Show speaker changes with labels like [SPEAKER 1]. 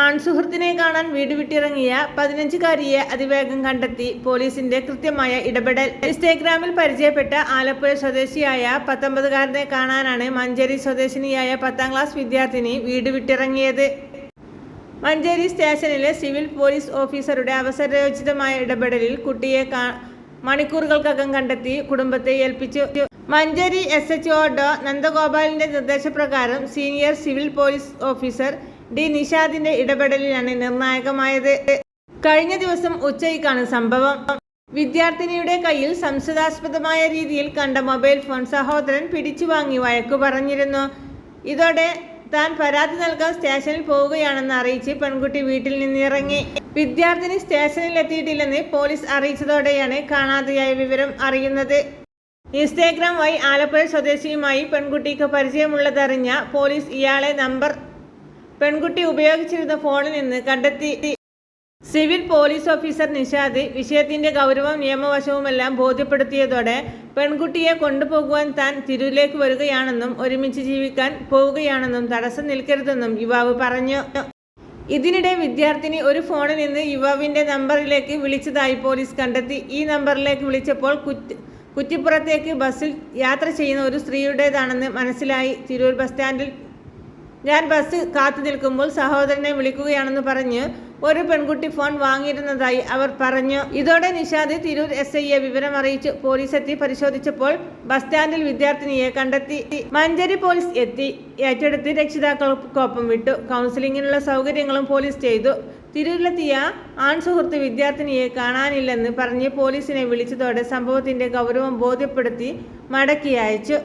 [SPEAKER 1] ആൺസുഹൃത്തിനെ കാണാൻ വീട് വിട്ടിറങ്ങിയ 15-കാരിയെ അതിവേഗം കണ്ടെത്തി പോലീസിന്റെ കൃത്യമായ ഇടപെടൽ. ഇൻസ്റ്റഗ്രാമിൽ പരിചയപ്പെട്ട ആലപ്പുഴ സ്വദേശിയായ 19-കാരനെ കാണാനാണ് മഞ്ചേരി സ്വദേശിനിയായ 10ാം ക്ലാസ് വിദ്യാർത്ഥിനി വീട് വിട്ടിറങ്ങിയത്. മഞ്ചേരി സ്റ്റേഷനിലെ സിവിൽ പോലീസ് ഓഫീസറുടെ അവസരോചിതമായ ഇടപെടലിൽ കുട്ടിയെ മണിക്കൂറുകൾക്കകം കണ്ടെത്തി കുടുംബത്തെ ഏൽപ്പിച്ചു. മഞ്ചേരി SHO ഡോ നന്ദഗോപാലിന്റെ നിർദ്ദേശപ്രകാരം senior civil police officer D നിഷാദിന്റെ ഇടപെടലിലാണ് നിർണായകമായത്. കഴിഞ്ഞ ദിവസം ഉച്ചയ്ക്കാണ് സംഭവം. വിദ്യാർത്ഥിനിയുടെ കയ്യിൽ സംശയാസ്പദമായ രീതിയിൽ കണ്ട മൊബൈൽ ഫോൺ സഹോദരൻ പിടിച്ചു വാങ്ങി വഴക്കു പറഞ്ഞിരുന്നു. ഇതോടെ താൻ പരാതി നൽകാൻ സ്റ്റേഷനിൽ പോവുകയാണെന്ന് അറിയിച്ച് പെൺകുട്ടി വീട്ടിൽ നിന്നിറങ്ങി. വിദ്യാർത്ഥിനി സ്റ്റേഷനിൽ എത്തിയിട്ടില്ലെന്ന് പോലീസ് അറിയിച്ചതോടെയാണ് കാണാതെയായ വിവരം അറിയുന്നത്. ഇൻസ്റ്റഗ്രാം വഴി ആലപ്പുഴ സ്വദേശിയുമായി പെൺകുട്ടിക്ക് പരിചയമുള്ളതറിഞ്ഞ പോലീസ് ഇയാളെ നമ്പർ പെൺകുട്ടി ഉപയോഗിച്ചിരുന്ന ഫോണിൽ നിന്ന് കണ്ടെത്തി. സിവിൽ പോലീസ് ഓഫീസർ നിഷാദ് വിഷയത്തിന്റെ ഗൗരവം നിയമവശവുമെല്ലാം ബോധ്യപ്പെടുത്തിയതോടെ പെൺകുട്ടിയെ കൊണ്ടുപോകുവാൻ താൻ തിരൂരിലേക്ക് വരികയാണെന്നും ഒരുമിച്ച് ജീവിക്കാൻ പോവുകയാണെന്നും തടസ്സം നിൽക്കരുതെന്നും യുവാവ് പറഞ്ഞു. ഇതിനിടെ വിദ്യാർത്ഥിനി ഒരു ഫോണിൽ നിന്ന് യുവാവിന്റെ നമ്പറിലേക്ക് വിളിച്ചതായി പോലീസ് കണ്ടെത്തി. ഈ നമ്പറിലേക്ക് വിളിച്ചപ്പോൾ കുറ്റിപ്പുറത്തേക്ക് ബസ്സിൽ യാത്ര ചെയ്യുന്ന ഒരു സ്ത്രീയുടേതാണെന്ന് മനസ്സിലായി. തിരൂർ ബസ് സ്റ്റാൻഡിൽ ഞാൻ ബസ് കാത്തു നിൽക്കുമ്പോൾ സഹോദരനെ വിളിക്കുകയാണെന്ന് പറഞ്ഞ് ഒരു പെൺകുട്ടി ഫോൺ വാങ്ങിയിരുന്നതായി അവർ പറഞ്ഞു. ഇതോടെ നിഷാദ് തിരൂർ SIയെ വിവരം അറിയിച്ചു. പോലീസ് എത്തി പരിശോധിച്ചപ്പോൾ ബസ് സ്റ്റാൻഡിൽ വിദ്യാർത്ഥിനിയെ കണ്ടെത്തി. മഞ്ചേരി പോലീസ് എത്തി ഏറ്റെടുത്ത് രക്ഷിതാക്കൾക്കൊപ്പം വിട്ടു. കൗൺസിലിങ്ങിനുള്ള സൗകര്യങ്ങളും പോലീസ് ചെയ്തു. തിരൂരിലെത്തിയ ആൺസുഹൃത്ത് വിദ്യാർത്ഥിനിയെ കാണാനില്ലെന്ന് പറഞ്ഞ് പോലീസിനെ വിളിച്ചതോടെ സംഭവത്തിന്റെ ഗൗരവം ബോധ്യപ്പെടുത്തി മടക്കി അയച്ചു.